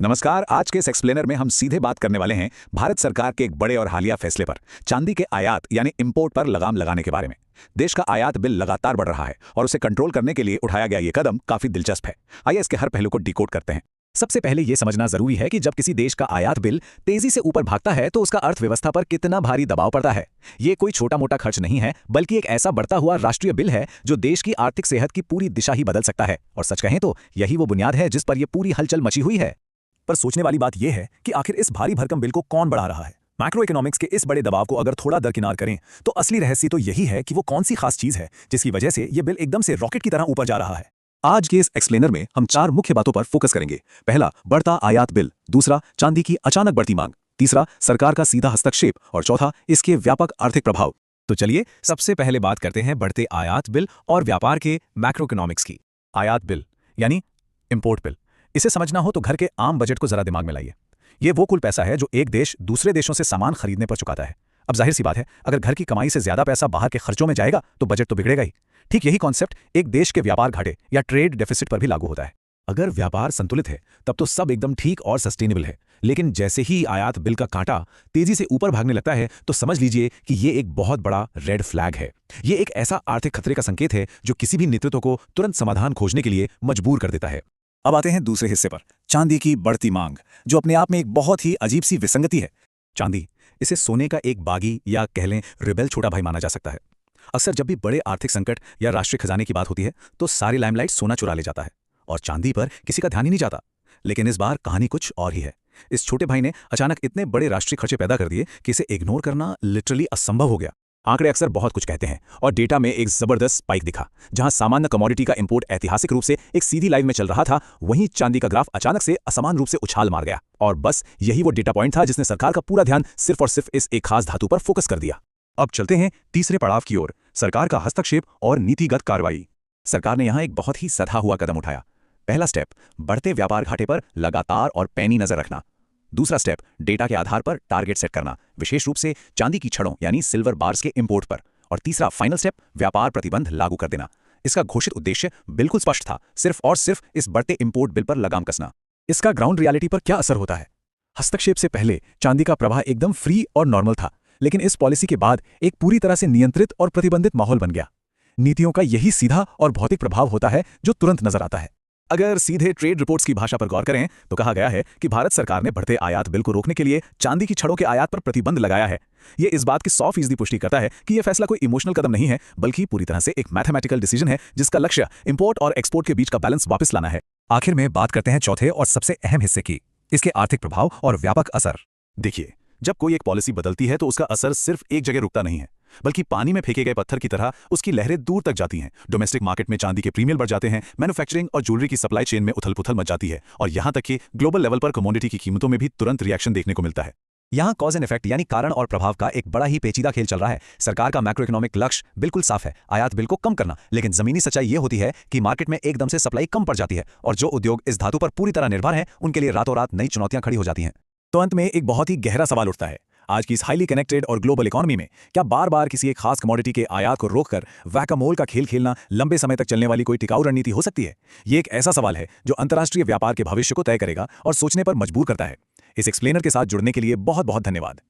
नमस्कार। आज के इस एक्सप्लेनर में हम सीधे बात करने वाले हैं भारत सरकार के एक बड़े और हालिया फैसले पर, चांदी के आयात यानी इंपोर्ट पर लगाम लगाने के बारे में। देश का आयात बिल लगातार बढ़ रहा है और उसे कंट्रोल करने के लिए उठाया गया ये कदम काफी दिलचस्प है। आइए इसके हर पहलू को डिकोड करते हैं। सबसे पहले यह समझना जरूरी है कि जब किसी देश का आयात बिल तेजी से ऊपर भागता है तो उसका अर्थव्यवस्था पर कितना भारी दबाव पड़ता है। ये कोई छोटा मोटा खर्च नहीं है, बल्कि एक ऐसा बढ़ता हुआ राष्ट्रीय बिल है जो देश की आर्थिक सेहत की पूरी दिशा ही बदल सकता है। और सच कहें तो यही वो बुनियाद है जिस पर यह पूरी हलचल मची हुई है। पर सोचने वाली बात यह है कि आखिर इस भारी भरकम बिल को कौन बढ़ा रहा है। मैक्रो इकोनॉमिक्स के इस बड़े दबाव को अगर थोड़ा दरकिनार करें तो असली रहस्य तो यही है कि वो कौन सी खास चीज है जिसकी वजह से यह बिल एकदम से रॉकेट की तरह ऊपर जा रहा है। आज के इस एक्सप्लेनर में हम 4 मुख्य बातों पर फोकस करेंगे। पहला, बढ़ता आयात बिल। दूसरा, चांदी की अचानक बढ़ती मांग। तीसरा, सरकार का सीधा हस्तक्षेप। और चौथा, इसके व्यापक आर्थिक प्रभाव। तो चलिए सबसे पहले बात करते हैं बढ़ते आयात बिल और व्यापार के मैक्रो इकोनॉमिक्स की। आयात बिल यानी इंपोर्ट बिल। इसे समझना हो तो घर के आम बजट को जरा दिमाग में लाइए। ये वो कुल पैसा है जो एक देश दूसरे देशों से सामान खरीदने पर चुकाता है। अब जाहिर सी बात है, अगर घर की कमाई से ज्यादा पैसा बाहर के खर्चों में जाएगा तो बजट तो बिगड़ेगा ही। ठीक यही कॉन्सेप्ट एक देश के व्यापार घाटे या ट्रेड डेफिसिट पर भी लागू होता है। अगर व्यापार संतुलित है तब तो सब एकदम ठीक और सस्टेनेबल है, लेकिन जैसे ही आयात बिल का कांटा तेजी से ऊपर भागने लगता है तो समझ लीजिए कि ये एक बहुत बड़ा रेड फ्लैग है। ये एक ऐसा आर्थिक खतरे का संकेत है जो किसी भी नेतृत्व को तुरंत समाधान खोजने के लिए मजबूर कर देता है। अब आते हैं दूसरे हिस्से पर, चांदी की बढ़ती मांग, जो अपने आप में एक बहुत ही अजीब सी विसंगति है। चांदी, इसे सोने का एक बागी या कह लें रिबेल छोटा भाई माना जा सकता है। अक्सर जब भी बड़े आर्थिक संकट या राष्ट्रीय खजाने की बात होती है तो सारी लाइमलाइट सोना चुरा ले जाता है और चांदी पर किसी का ध्यान ही नहीं जाता। लेकिन इस बार कहानी कुछ और ही है। इस छोटे भाई ने अचानक इतने बड़े राष्ट्रीय खर्चे पैदा कर दिए कि इसे इग्नोर करना लिटरली असंभव हो गया। आंकड़े अक्सर बहुत कुछ कहते हैं और डेटा में एक जबरदस्त स्पाइक दिखा। जहां सामान्य कमोडिटी का इंपोर्ट ऐतिहासिक रूप से एक सीधी लाइन में चल रहा था, वहीं चांदी का ग्राफ अचानक से असमान रूप से उछाल मार गया। और बस यही वो डेटा पॉइंट था जिसने सरकार का पूरा ध्यान सिर्फ और सिर्फ इस एक खास धातु पर फोकस कर दिया। अब चलते हैं तीसरे पड़ाव की ओर, सरकार का हस्तक्षेप और नीतिगत कार्रवाई। सरकार ने यहां एक बहुत ही सधा हुआ कदम उठाया। पहला स्टेप, बढ़ते व्यापार घाटे पर लगातार और पैनी नजर रखना। दूसरा स्टेप, डेटा के आधार पर टारगेट सेट करना, विशेष रूप से चांदी की छड़ों यानी सिल्वर बार्स के इंपोर्ट पर। और तीसरा फाइनल स्टेप, व्यापार प्रतिबंध लागू कर देना। इसका घोषित उद्देश्य बिल्कुल स्पष्ट था, सिर्फ और सिर्फ इस बढ़ते इंपोर्ट बिल पर लगाम कसना। इसका ग्राउंड रियलिटी पर क्या असर होता है? हस्तक्षेप से पहले चांदी का प्रवाह एकदम फ्री और नॉर्मल था, लेकिन इस पॉलिसी के बाद एक पूरी तरह से नियंत्रित और प्रतिबंधित माहौल बन गया। नीतियों का यही सीधा और भौतिक प्रभाव होता है जो तुरंत नजर आता है। अगर सीधे ट्रेड रिपोर्ट्स की भाषा पर गौर करें तो कहा गया है कि भारत सरकार ने बढ़ते आयात बिल को रोकने के लिए चांदी की छड़ों के आयात पर प्रतिबंध लगाया है। यह इस बात की 100% पुष्टि करता है कि यह फैसला कोई इमोशनल कदम नहीं है, बल्कि पूरी तरह से एक मैथमेटिकल डिसीजन है जिसका लक्ष्य इंपोर्ट और एक्सपोर्ट के बीच का बैलेंस वापस लाना है। आखिर में बात करते हैं चौथे और सबसे अहम हिस्से की, इसके आर्थिक प्रभाव और व्यापक असर। देखिए, जब कोई एक पॉलिसी बदलती है तो उसका असर सिर्फ एक जगह रुकता नहीं है, बल्कि पानी में फेंके गए पत्थर की तरह उसकी लहरें दूर तक जाती हैं। डोमेस्टिक मार्केट में चांदी के प्रीमियम बढ़ जाते हैं, मैन्युफैक्चरिंग और ज्वेलरी की सप्लाई चेन में उथल-पुथल मच जाती है और यहां तक कि ग्लोबल लेवल पर कमोडिटी की कीमतों में भी तुरंत रिएक्शन देखने को मिलता है। यहां कॉज एंड इफेक्ट यानी कारण और प्रभाव का एक बड़ा ही पेचीदा खेल चल रहा है। सरकार का मैक्रो इकोनॉमिक लक्ष्य बिल्कुल साफ है, आयात बिल को कम करना, लेकिन जमीनी सच्चाई यह होती है कि मार्केट में एकदम से सप्लाई कम पड़ जाती है और जो उद्योग इस धातु पर पूरी तरह निर्भर हैं उनके लिए रातों रात नई चुनौतियां खड़ी हो जाती हैं। तो अंत में एक बहुत ही गहरा सवाल उठता है, आज की इस हाईली कनेक्टेड और ग्लोबल इकोनॉमी में क्या बार बार किसी एक खास कमोडिटी के आयात को रोककर वैक-अ-मोल का खेल खेलना लंबे समय तक चलने वाली कोई टिकाऊ रणनीति हो सकती है? ये एक ऐसा सवाल है जो अंतर्राष्ट्रीय व्यापार के भविष्य को तय करेगा और सोचने पर मजबूर करता है। इस एक्सप्लेनर के साथ जुड़ने के लिए बहुत बहुत धन्यवाद।